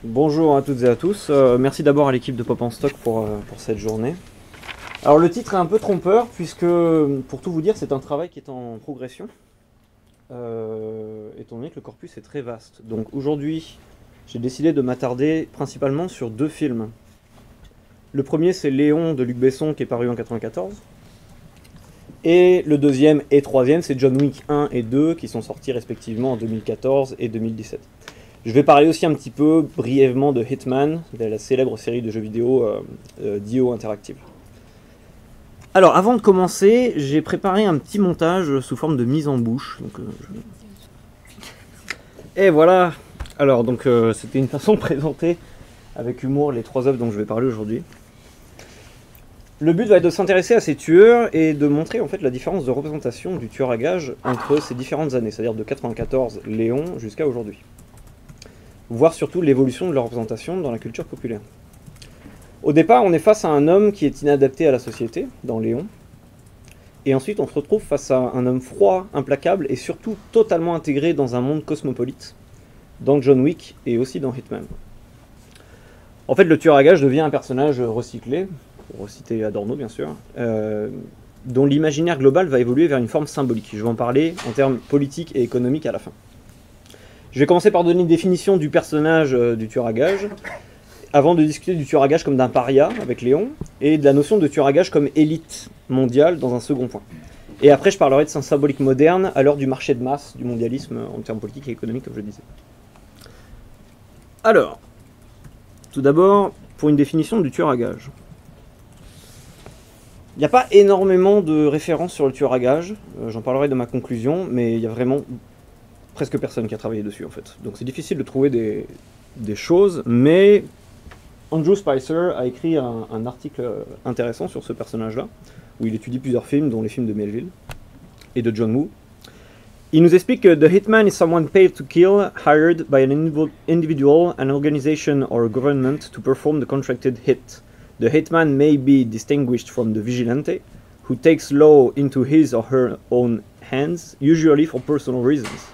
Bonjour à toutes et à tous. Merci d'abord à l'équipe de Pop en Stock pour cette journée. Alors le titre est un peu trompeur puisque, pour tout vous dire, c'est un travail qui est en progression. Étant donné que le corpus est très vaste. Donc aujourd'hui, j'ai décidé de m'attarder principalement sur deux films. Le premier, c'est Léon de Luc Besson qui est paru en 1994. Et le deuxième et troisième, c'est John Wick 1 et 2 qui sont sortis respectivement en 2014 et 2017. Je vais parler aussi un petit peu brièvement de Hitman, de la célèbre série de jeux vidéo d'IO Interactive. Alors, avant de commencer, j'ai préparé un petit montage sous forme de mise en bouche. Donc, Et voilà. Alors, donc, c'était une façon de présenter avec humour les trois œuvres dont je vais parler aujourd'hui. Le but va être de s'intéresser à ces tueurs et de montrer en fait la différence de représentation du tueur à gages entre ces différentes années, c'est-à-dire de 94 Léon jusqu'à aujourd'hui. Voir surtout l'évolution de leur représentation dans la culture populaire. Au départ, on est face à un homme qui est inadapté à la société, dans Léon, et ensuite on se retrouve face à un homme froid, implacable, et surtout totalement intégré dans un monde cosmopolite, dans John Wick et aussi dans Hitman. En fait, le tueur à gages devient un personnage recyclé, pour citer Adorno bien sûr, dont l'imaginaire global va évoluer vers une forme symbolique. Je vais en parler en termes politiques et économiques à la fin. Je vais commencer par donner une définition du personnage du tueur à gages, avant de discuter du tueur à gages comme d'un paria, avec Léon, et de la notion de tueur à gages comme élite mondiale dans un second point. Et après, je parlerai de sa symbolique moderne à l'heure du marché de masse, du mondialisme en termes politiques et économiques, comme je disais. Alors, tout d'abord, pour une définition du tueur à gages. Il n'y a pas énormément de références sur le tueur à gages, j'en parlerai dans ma conclusion, mais il y a vraiment presque personne qui a travaillé dessus en fait. Donc c'est difficile de trouver des choses, mais Andrew Spicer a écrit un article intéressant sur ce personnage-là, où il étudie plusieurs films, dont les films de Melville et de John Woo. Il nous explique que The Hitman is someone paid to kill, hired by an individual, an organization or a government to perform the contracted hit. The hitman may be distinguished from the vigilante, who takes law into his or her own hands, usually for personal reasons.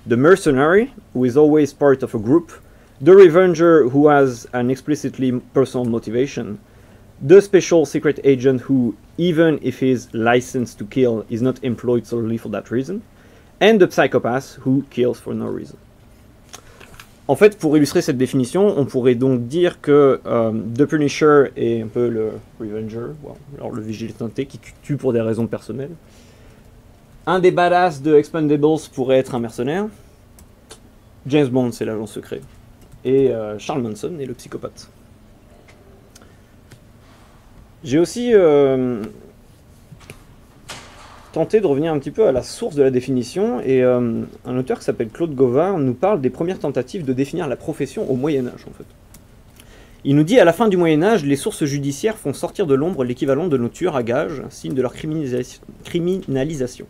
The mercenary, who is always part of a group. The revenger, who has an explicitly personal motivation. The special secret agent, who, even if he is licensed to kill, is not employed solely for that reason. And the psychopath, who kills for no reason. En fait, pour illustrer cette définition, on pourrait donc dire que The Punisher est un peu le Revenger, alors le vigilante qui tue pour des raisons personnelles. Un des badass de Expendables pourrait être un mercenaire. James Bond, c'est l'agent secret. Et Charles Manson est le psychopathe. J'ai aussi tenté de revenir un petit peu à la source de la définition, et un auteur qui s'appelle Claude Gauvard nous parle des premières tentatives de définir la profession au Moyen-Âge, en fait. Il nous dit, à la fin du Moyen-Âge, les sources judiciaires font sortir de l'ombre l'équivalent de nos tueurs à gages, signe de leur criminalisation.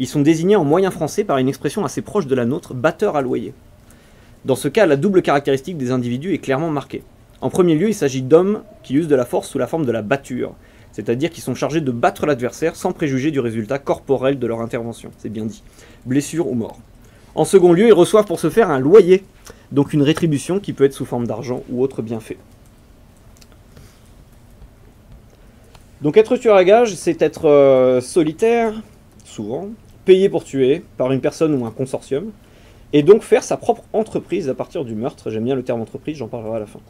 Ils sont désignés en moyen français par une expression assez proche de la nôtre, batteur à loyer. Dans ce cas, la double caractéristique des individus est clairement marquée. En premier lieu, il s'agit d'hommes qui usent de la force sous la forme de la batture, c'est-à-dire qu'ils sont chargés de battre l'adversaire sans préjuger du résultat corporel de leur intervention, c'est bien dit, blessure ou mort. En second lieu, ils reçoivent pour ce faire un loyer, donc une rétribution qui peut être sous forme d'argent ou autre bienfait. Donc être tueur à gages, c'est être solitaire, souvent, payé pour tuer par une personne ou un consortium, et donc faire sa propre entreprise à partir du meurtre. J'aime bien le terme entreprise, j'en parlerai à la fin.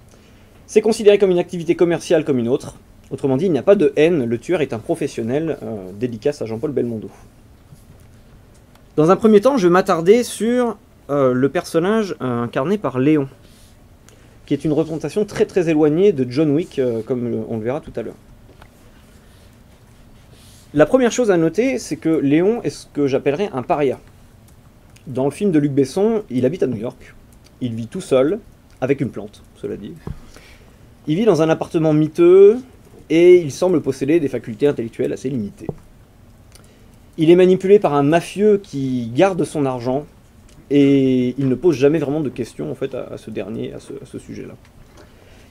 C'est considéré comme une activité commerciale comme une autre. Autrement dit, il n'y a pas de haine, le tueur est un professionnel, dédicace à Jean-Paul Belmondo. Dans un premier temps, je vais m'attarder sur le personnage incarné par Léon, qui est une représentation très très éloignée de John Wick, comme on le verra tout à l'heure. La première chose à noter, c'est que Léon est ce que j'appellerais un paria. Dans le film de Luc Besson, il habite à New York, il vit tout seul, avec une plante, cela dit. Il vit dans un appartement miteux, et il semble posséder des facultés intellectuelles assez limitées. Il est manipulé par un mafieux qui garde son argent, et il ne pose jamais vraiment de questions en fait, à ce dernier, à ce sujet-là.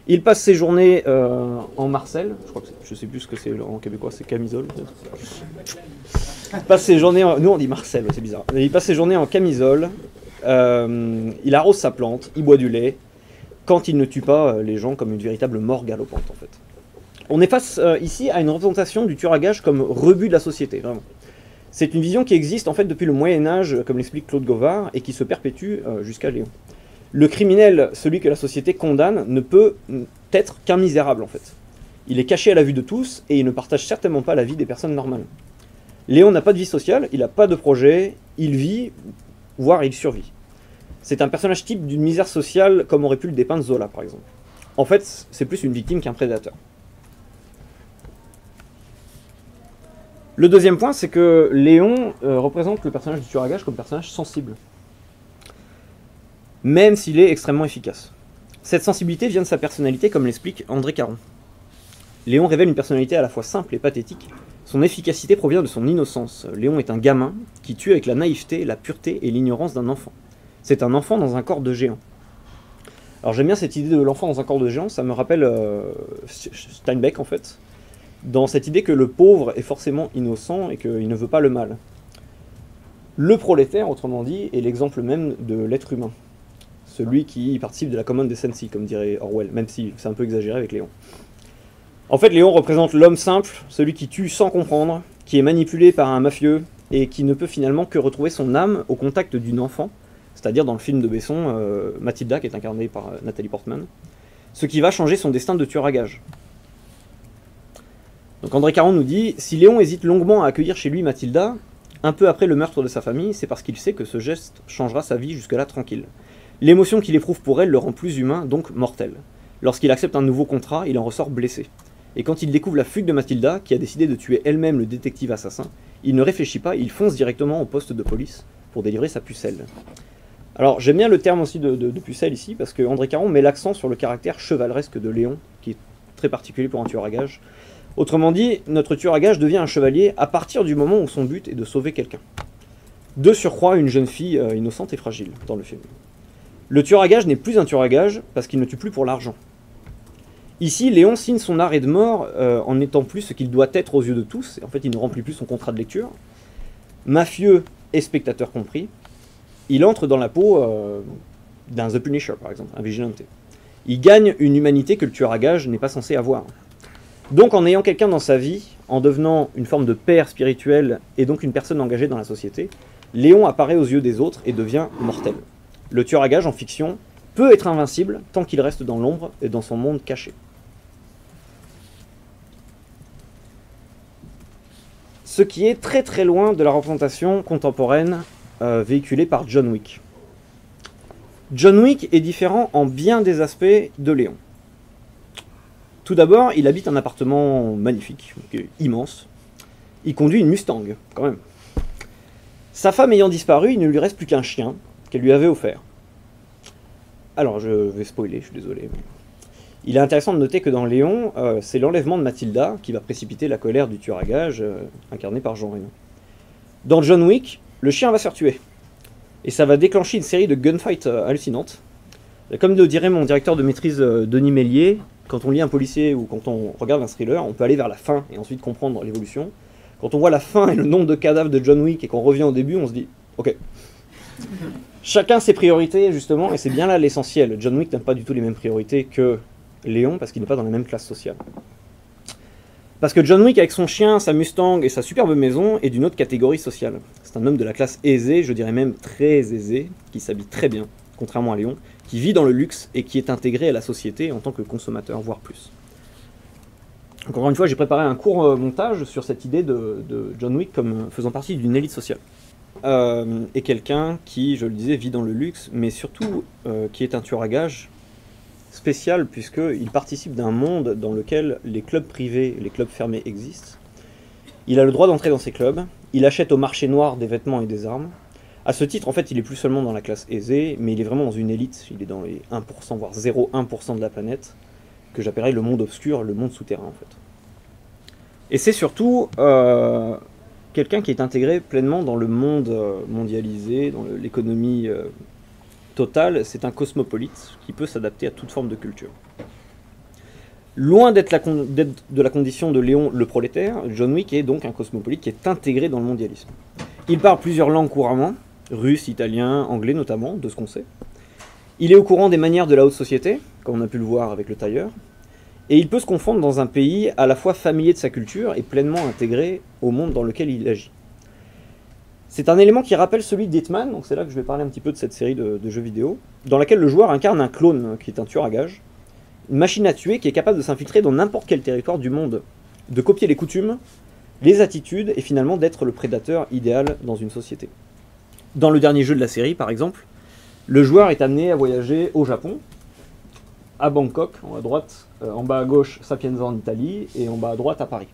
Il passe ses journées en marcel, je sais plus ce que c'est en québécois, c'est camisole. Il passe ses journées nous on dit marcel, c'est bizarre. Il passe ses journées en camisole, il arrose sa plante, il boit du lait, quand il ne tue pas les gens comme une véritable mort galopante en fait. On est face ici à une représentation du tueur à gages comme rebut de la société, vraiment. C'est une vision qui existe en fait depuis le Moyen-Âge, comme l'explique Claude Gauvard, et qui se perpétue jusqu'à Léon. Le criminel, celui que la société condamne, ne peut être qu'un misérable en fait. Il est caché à la vue de tous et il ne partage certainement pas la vie des personnes normales. Léon n'a pas de vie sociale, il n'a pas de projet, il vit, voire il survit. C'est un personnage type d'une misère sociale comme aurait pu le dépeindre Zola par exemple. En fait, c'est plus une victime qu'un prédateur. Le deuxième point, c'est que Léon représente le personnage du tueur à gages comme personnage sensible. Même s'il est extrêmement efficace. Cette sensibilité vient de sa personnalité, comme l'explique André Caron. Léon révèle une personnalité à la fois simple et pathétique. Son efficacité provient de son innocence. Léon est un gamin qui tue avec la naïveté, la pureté et l'ignorance d'un enfant. C'est un enfant dans un corps de géant. Alors j'aime bien cette idée de l'enfant dans un corps de géant, ça me rappelle Steinbeck en fait, dans cette idée que le pauvre est forcément innocent et qu'il ne veut pas le mal. Le prolétaire, autrement dit, est l'exemple même de l'être humain. Celui qui participe de la common decency, comme dirait Orwell, même si c'est un peu exagéré avec Léon. En fait, Léon représente l'homme simple, celui qui tue sans comprendre, qui est manipulé par un mafieux, et qui ne peut finalement que retrouver son âme au contact d'une enfant, c'est-à-dire dans le film de Besson, Mathilda, qui est incarnée par Nathalie Portman, ce qui va changer son destin de tueur à gages. Donc André Caron nous dit « Si Léon hésite longuement à accueillir chez lui Mathilda, un peu après le meurtre de sa famille, c'est parce qu'il sait que ce geste changera sa vie jusque-là tranquille. L'émotion qu'il éprouve pour elle le rend plus humain, donc mortel. Lorsqu'il accepte un nouveau contrat, il en ressort blessé. Et quand il découvre la fugue de Mathilda, qui a décidé de tuer elle-même le détective assassin, il ne réfléchit pas, il fonce directement au poste de police pour délivrer sa pucelle. » Alors j'aime bien le terme aussi de pucelle ici, parce que André Caron met l'accent sur le caractère chevaleresque de Léon, qui est très particulier pour un tueur à gages. Autrement dit, notre tueur à gages devient un chevalier à partir du moment où son but est de sauver quelqu'un. De surcroît, une jeune fille innocente et fragile dans le film. Le tueur à gages n'est plus un tueur à gages parce qu'il ne tue plus pour l'argent. Ici, Léon signe son arrêt de mort en n'étant plus ce qu'il doit être aux yeux de tous, et en fait il ne remplit plus son contrat de lecture. Mafieux et spectateur compris, il entre dans la peau d'un The Punisher par exemple, un vigilante. Il gagne une humanité que le tueur à gages n'est pas censé avoir. Donc en ayant quelqu'un dans sa vie, en devenant une forme de père spirituel et donc une personne engagée dans la société, Léon apparaît aux yeux des autres et devient mortel. Le tueur à gages en fiction peut être invincible tant qu'il reste dans l'ombre et dans son monde caché. Ce qui est très très loin de la représentation contemporaine véhiculée par John Wick. John Wick est différent en bien des aspects de Léon. Tout d'abord, il habite un appartement magnifique, immense. Il conduit une Mustang, quand même. Sa femme ayant disparu, il ne lui reste plus qu'un chien qu'elle lui avait offert. Alors, je vais spoiler, je suis désolé. Il est intéressant de noter que dans Léon, c'est l'enlèvement de Mathilda qui va précipiter la colère du tueur à gages, incarné par Jean Reno. Dans John Wick, le chien va se faire tuer. Et ça va déclencher une série de gunfights hallucinantes. Comme le dirait mon directeur de maîtrise Denis Mélier, quand on lit un policier ou quand on regarde un thriller, on peut aller vers la fin et ensuite comprendre l'évolution. Quand on voit la fin et le nombre de cadavres de John Wick et qu'on revient au début, on se dit « Ok ». Chacun ses priorités, justement, et c'est bien là l'essentiel. John Wick n'a pas du tout les mêmes priorités que Léon, parce qu'il n'est pas dans la même classe sociale. Parce que John Wick, avec son chien, sa Mustang et sa superbe maison, est d'une autre catégorie sociale. C'est un homme de la classe aisée, je dirais même très aisée, qui s'habille très bien, contrairement à Léon, qui vit dans le luxe et qui est intégré à la société en tant que consommateur, voire plus. Encore une fois, j'ai préparé un court montage sur cette idée de John Wick comme faisant partie d'une élite sociale. Et quelqu'un qui, je le disais, vit dans le luxe, mais surtout qui est un tueur à gages spécial, puisqu'il participe d'un monde dans lequel les clubs privés, les clubs fermés existent. Il a le droit d'entrer dans ces clubs, il achète au marché noir des vêtements et des armes. À ce titre, en fait, il est plus seulement dans la classe aisée, mais il est vraiment dans une élite, il est dans les 1%, voire 0,1% de la planète, que j'appellerais le monde obscur, le monde souterrain, en fait. Et c'est surtout quelqu'un qui est intégré pleinement dans le monde mondialisé, dans l'économie totale. C'est un cosmopolite qui peut s'adapter à toute forme de culture. Loin d'être de la condition de Léon le prolétaire, John Wick est donc un cosmopolite qui est intégré dans le mondialisme. Il parle plusieurs langues couramment, russe, italien, anglais notamment, de ce qu'on sait. Il est au courant des manières de la haute société, comme on a pu le voir avec le tailleur, et il peut se confondre dans un pays à la fois familier de sa culture et pleinement intégré au monde dans lequel il agit. C'est un élément qui rappelle celui d'Hitman, donc c'est là que je vais parler un petit peu de cette série de jeux vidéo, dans laquelle le joueur incarne un clone qui est un tueur à gages, une machine à tuer qui est capable de s'infiltrer dans n'importe quel territoire du monde, de copier les coutumes, les attitudes et finalement d'être le prédateur idéal dans une société. Dans le dernier jeu de la série, par exemple, le joueur est amené à voyager au Japon, à Bangkok, en haut à droite, en bas à gauche, Sapienza en Italie, et en bas à droite, à Paris.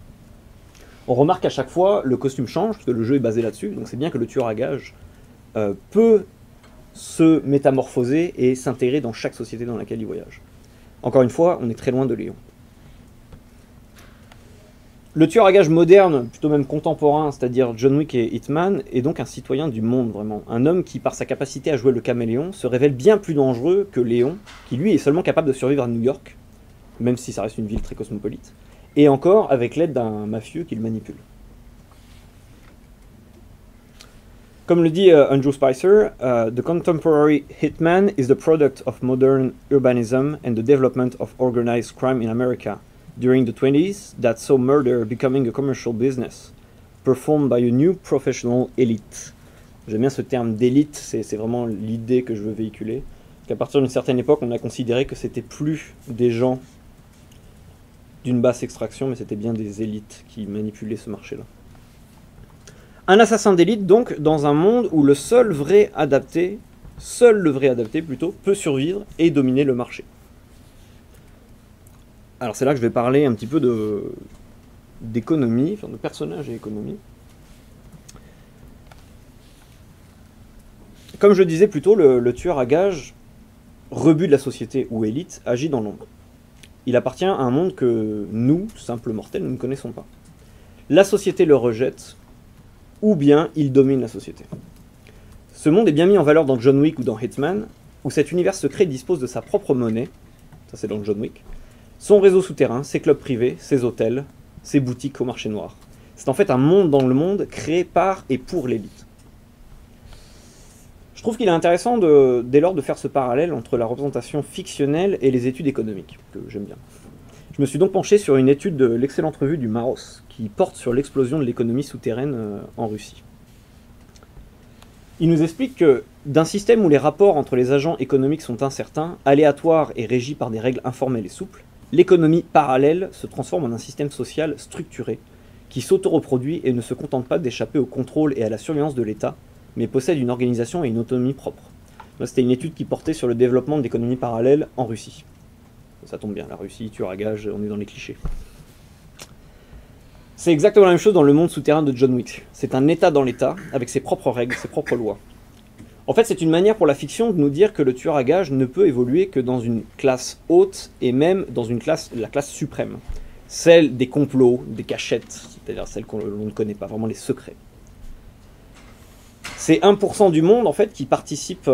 On remarque à chaque fois, le costume change, parce que le jeu est basé là-dessus, donc c'est bien que le tueur à gages peut se métamorphoser et s'intégrer dans chaque société dans laquelle il voyage. Encore une fois, on est très loin de Léon. Le tueur à gages moderne, plutôt même contemporain, c'est-à-dire John Wick et Hitman, est donc un citoyen du monde, vraiment. Un homme qui, par sa capacité à jouer le caméléon, se révèle bien plus dangereux que Léon, qui lui est seulement capable de survivre à New York, même si ça reste une ville très cosmopolite, et encore avec l'aide d'un mafieux qui le manipule. Comme le dit Andrew Spicer, The contemporary hitman is the product of modern urbanism and the development of organized crime in America during the 20s that saw murder becoming a commercial business, performed by a new professional elite. J'aime bien ce terme d'élite, c'est vraiment l'idée que je veux véhiculer. Qu'à partir d'une certaine époque, on a considéré que c'était plus des gens d'une basse extraction, mais c'était bien des élites qui manipulaient ce marché-là. Un assassin d'élite, donc, dans un monde où le seul le vrai adapté plutôt, peut survivre et dominer le marché. Alors c'est là que je vais parler un petit peu d'économie, enfin de personnages et économie. Comme je le disais plus tôt, le tueur à gages, rebut de la société ou élite, agit dans l'ombre. Il appartient à un monde que nous, simples mortels, nous ne connaissons pas. La société le rejette, ou bien il domine la société. Ce monde est bien mis en valeur dans John Wick ou dans Hitman, où cet univers secret dispose de sa propre monnaie, ça c'est dans John Wick, son réseau souterrain, ses clubs privés, ses hôtels, ses boutiques au marché noir. C'est en fait un monde dans le monde créé par et pour l'élite. Je trouve qu'il est intéressant dès lors de faire ce parallèle entre la représentation fictionnelle et les études économiques, que j'aime bien. Je me suis donc penché sur une étude de l'excellente revue du Maros, qui porte sur l'explosion de l'économie souterraine en Russie. Il nous explique que d'un système où les rapports entre les agents économiques sont incertains, aléatoires et régis par des règles informelles et souples, l'économie parallèle se transforme en un système social structuré, qui s'autoreproduit et ne se contente pas d'échapper au contrôle et à la surveillance de l'État, mais possède une organisation et une autonomie propre. C'était une étude qui portait sur le développement de l'économie parallèle en Russie. Ça tombe bien, la Russie, tueur à gages, on est dans les clichés. C'est exactement la même chose dans le monde souterrain de John Wick. C'est un État dans l'État, avec ses propres règles, ses propres lois. En fait, c'est une manière pour la fiction de nous dire que le tueur à gages ne peut évoluer que dans une classe haute, et même dans la classe suprême. Celle des complots, des cachettes, c'est-à-dire celle qu'on ne connaît pas, vraiment les secrets. C'est 1% du monde, en fait, qui participe...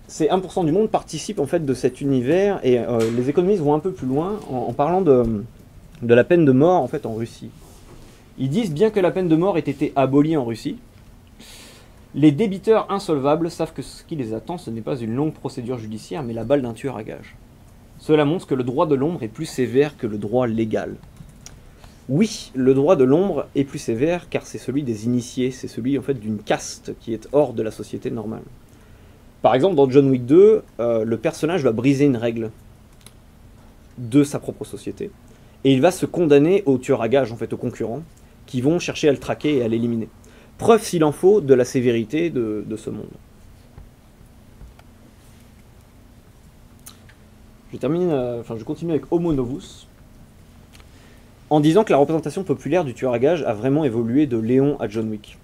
c'est 1% du monde participe en fait de cet univers, et les économistes vont un peu plus loin en parlant de la peine de mort en fait en Russie. Ils disent bien que la peine de mort ait été abolie en Russie, les débiteurs insolvables savent que ce qui les attend ce n'est pas une longue procédure judiciaire mais la balle d'un tueur à gages. Cela montre que le droit de l'ombre est plus sévère que le droit légal. Oui, le droit de l'ombre est plus sévère car c'est celui des initiés, c'est celui en fait d'une caste qui est hors de la société normale. Par exemple, dans John Wick 2, le personnage va briser une règle de sa propre société. Et il va se condamner aux tueurs à gages, en fait, aux concurrents, qui vont chercher à le traquer et à l'éliminer. Preuve, s'il en faut, de la sévérité de ce monde. Je continue avec Homo Novus, en disant que la représentation populaire du tueur à gages a vraiment évolué de Léon à John Wick.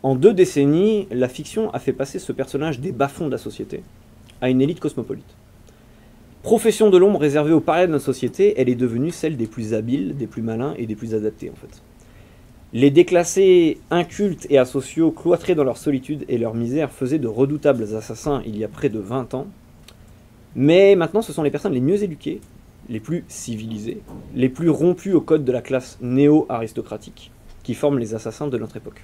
En 2 décennies, la fiction a fait passer ce personnage des bas-fonds de la société à une élite cosmopolite. Profession de l'ombre réservée aux parias de notre société, elle est devenue celle des plus habiles, des plus malins et des plus adaptés en fait. Les déclassés, incultes et asociaux, cloîtrés dans leur solitude et leur misère, faisaient de redoutables assassins il y a près de 20 ans. Mais maintenant, ce sont les personnes les mieux éduquées, les plus civilisées, les plus rompues au code de la classe néo-aristocratique, qui forment les assassins de notre époque.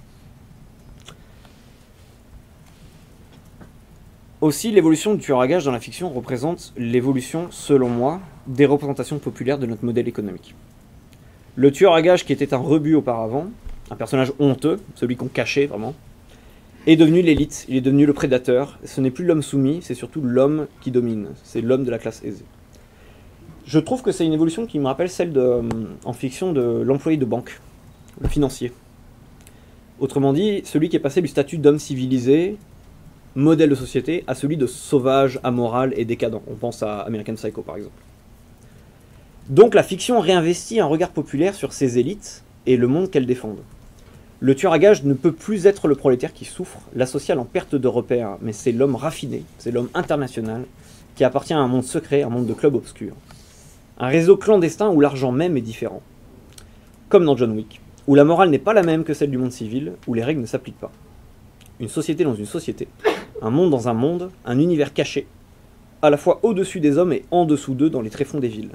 Aussi, l'évolution du tueur à gages dans la fiction représente l'évolution, selon moi, des représentations populaires de notre modèle économique. Le tueur à gages qui était un rebut auparavant, un personnage honteux, celui qu'on cachait vraiment, est devenu l'élite, il est devenu le prédateur. Ce n'est plus l'homme soumis, c'est surtout l'homme qui domine, c'est l'homme de la classe aisée. Je trouve que c'est une évolution qui me rappelle celle en fiction de l'employé de banque, le financier. Autrement dit, celui qui est passé du statut d'homme civilisé, modèle de société, à celui de sauvage, amoral et décadent. On pense à American Psycho par exemple. Donc la fiction réinvestit un regard populaire sur ces élites et le monde qu'elles défendent. Le tueur à gages ne peut plus être le prolétaire qui souffre, l'asocial en perte de repères, mais c'est l'homme raffiné, c'est l'homme international, qui appartient à un monde secret, un monde de clubs obscurs. Un réseau clandestin où l'argent même est différent. Comme dans John Wick, où la morale n'est pas la même que celle du monde civil, où les règles ne s'appliquent pas. Une société dans une société, un monde dans un monde, un univers caché, à la fois au-dessus des hommes et en dessous d'eux dans les tréfonds des villes.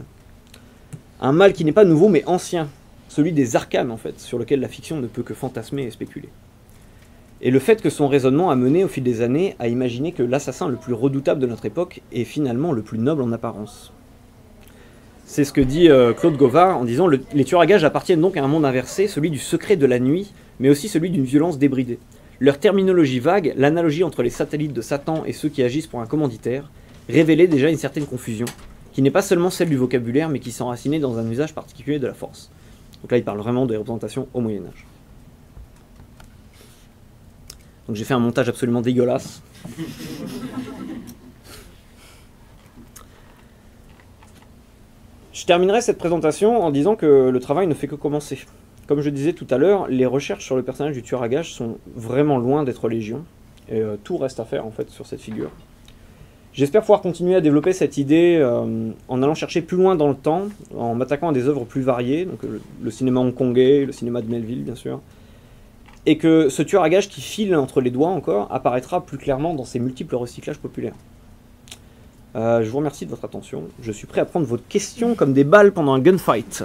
Un mal qui n'est pas nouveau mais ancien, celui des arcanes en fait, sur lequel la fiction ne peut que fantasmer et spéculer. Et le fait que son raisonnement a mené au fil des années à imaginer que l'assassin le plus redoutable de notre époque est finalement le plus noble en apparence. C'est ce que dit Claude Gauvard en disant « Les tueurs à gages appartiennent donc à un monde inversé, celui du secret de la nuit, mais aussi celui d'une violence débridée. Leur terminologie vague, l'analogie entre les satellites de Satan et ceux qui agissent pour un commanditaire, révélait déjà une certaine confusion, qui n'est pas seulement celle du vocabulaire, mais qui s'enracinait dans un usage particulier de la force. » Donc là, il parle vraiment des représentations au Moyen-Âge. Donc j'ai fait un montage absolument dégueulasse. Je terminerai cette présentation en disant que le travail ne fait que commencer. Comme je disais tout à l'heure, les recherches sur le personnage du tueur à gages sont vraiment loin d'être légion, et tout reste à faire en fait sur cette figure. J'espère pouvoir continuer à développer cette idée en allant chercher plus loin dans le temps, en m'attaquant à des œuvres plus variées, donc le cinéma hongkongais, le cinéma de Melville bien sûr, et que ce tueur à gages qui file entre les doigts encore apparaîtra plus clairement dans ses multiples recyclages populaires. Je vous remercie de votre attention, je suis prêt à prendre vos questions comme des balles pendant un gunfight.